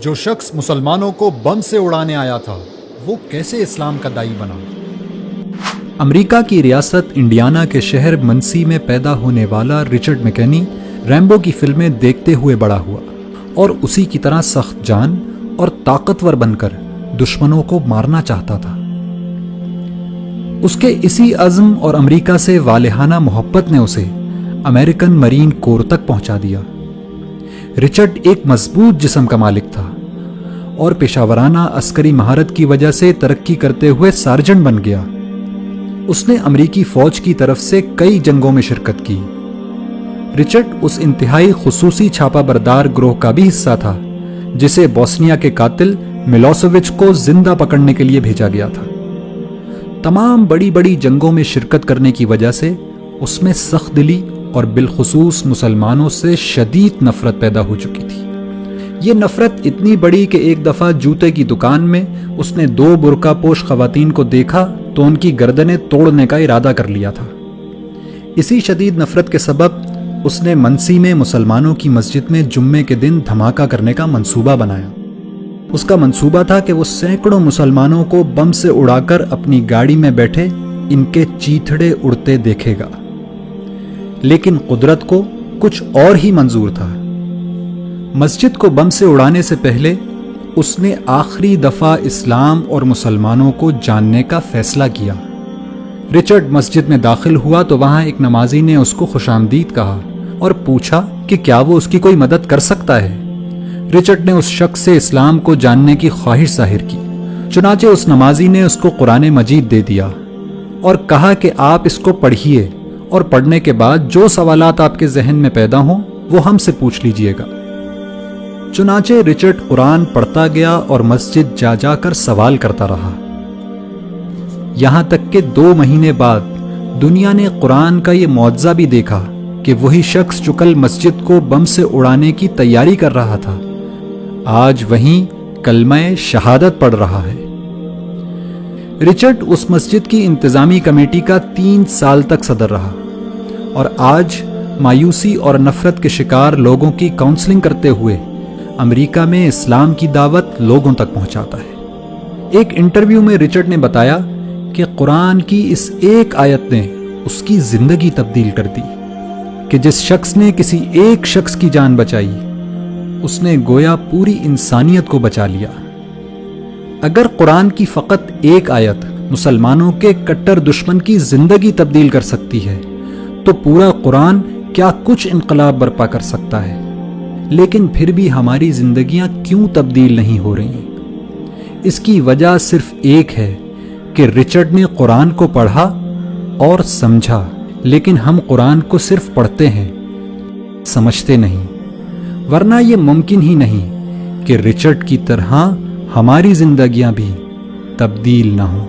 جو شخص مسلمانوں کو بم سے اڑانے آیا تھا وہ کیسے اسلام کا داعی بنا؟ امریکہ کی ریاست انڈیانا کے شہر منسی میں پیدا ہونے والا رچرڈ میکنی ریمبو کی فلمیں دیکھتے ہوئے بڑا ہوا اور اسی کی طرح سخت جان اور طاقتور بن کر دشمنوں کو مارنا چاہتا تھا۔ اس کے اسی عزم اور امریکہ سے والہانہ محبت نے اسے امریکن مرین کور تک پہنچا دیا۔ رچرڈ ایک مضبوط جسم کا مالک تھا اور پیشہ ورانہ عسکری مہارت کی وجہ سے ترقی کرتے ہوئے سارجنٹ بن گیا۔ اس نے امریکی فوج کی طرف سے کئی جنگوں میں شرکت کی۔ رچرڈ اس انتہائی خصوصی چھاپا بردار گروہ کا بھی حصہ تھا جسے بوسنیا کے قاتل ملوسیوچ کو زندہ پکڑنے کے لیے بھیجا گیا تھا۔ تمام بڑی بڑی جنگوں میں شرکت کرنے کی وجہ سے اس میں سخت دلی اور بالخصوص مسلمانوں سے شدید نفرت پیدا ہو چکی تھی۔ یہ نفرت اتنی بڑی کہ ایک دفعہ جوتے کی دکان میں اس نے 2 برقع پوش خواتین کو دیکھا تو ان کی گردنیں توڑنے کا ارادہ کر لیا تھا۔ اسی شدید نفرت کے سبب اس نے منسی میں مسلمانوں کی مسجد میں جمعے کے دن دھماکہ کرنے کا منصوبہ بنایا۔ اس کا منصوبہ تھا کہ وہ سینکڑوں مسلمانوں کو بم سے اڑا کر اپنی گاڑی میں بیٹھے ان کے چیتھڑے اڑتے دیکھے گا، لیکن قدرت کو کچھ اور ہی منظور تھا۔ مسجد کو بم سے اڑانے سے پہلے اس نے آخری دفعہ اسلام اور مسلمانوں کو جاننے کا فیصلہ کیا۔ رچرڈ مسجد میں داخل ہوا تو وہاں ایک نمازی نے اس کو خوش آمدید کہا اور پوچھا کہ کیا وہ اس کی کوئی مدد کر سکتا ہے۔ رچرڈ نے اس شخص سے اسلام کو جاننے کی خواہش ظاہر کی، چنانچہ اس نمازی نے اس کو قرآن مجید دے دیا اور کہا کہ آپ اس کو پڑھیے اور پڑھنے کے بعد جو سوالات آپ کے ذہن میں پیدا ہوں وہ ہم سے پوچھ لیجئے گا۔ چنانچہ رچرڈ قرآن پڑھتا گیا اور مسجد جا جا کر سوال کرتا رہا، یہاں تک کہ 2 مہینے بعد دنیا نے قرآن کا یہ معجزہ بھی دیکھا کہ وہی شخص جو کل مسجد کو بم سے اڑانے کی تیاری کر رہا تھا آج وہیں کلمہ شہادت پڑھ رہا ہے۔ رچرڈ اس مسجد کی انتظامی کمیٹی کا 3 سال تک صدر رہا اور آج مایوسی اور نفرت کے شکار لوگوں کی کاؤنسلنگ کرتے ہوئے امریکہ میں اسلام کی دعوت لوگوں تک پہنچاتا ہے۔ ایک انٹرویو میں رچرڈ نے بتایا کہ قرآن کی اس ایک آیت نے اس کی زندگی تبدیل کر دی کہ جس شخص نے کسی ایک شخص کی جان بچائی اس نے گویا پوری انسانیت کو بچا لیا۔ اگر قرآن کی فقط ایک آیت مسلمانوں کے کٹر دشمن کی زندگی تبدیل کر سکتی ہے تو پورا قرآن کیا کچھ انقلاب برپا کر سکتا ہے۔ لیکن پھر بھی ہماری زندگیاں کیوں تبدیل نہیں ہو رہی؟ اس کی وجہ صرف ایک ہے کہ رچرڈ نے قرآن کو پڑھا اور سمجھا، لیکن ہم قرآن کو صرف پڑھتے ہیں، سمجھتے نہیں، ورنہ یہ ممکن ہی نہیں کہ رچرڈ کی طرح ہماری زندگیاں بھی تبدیل نہ ہوں۔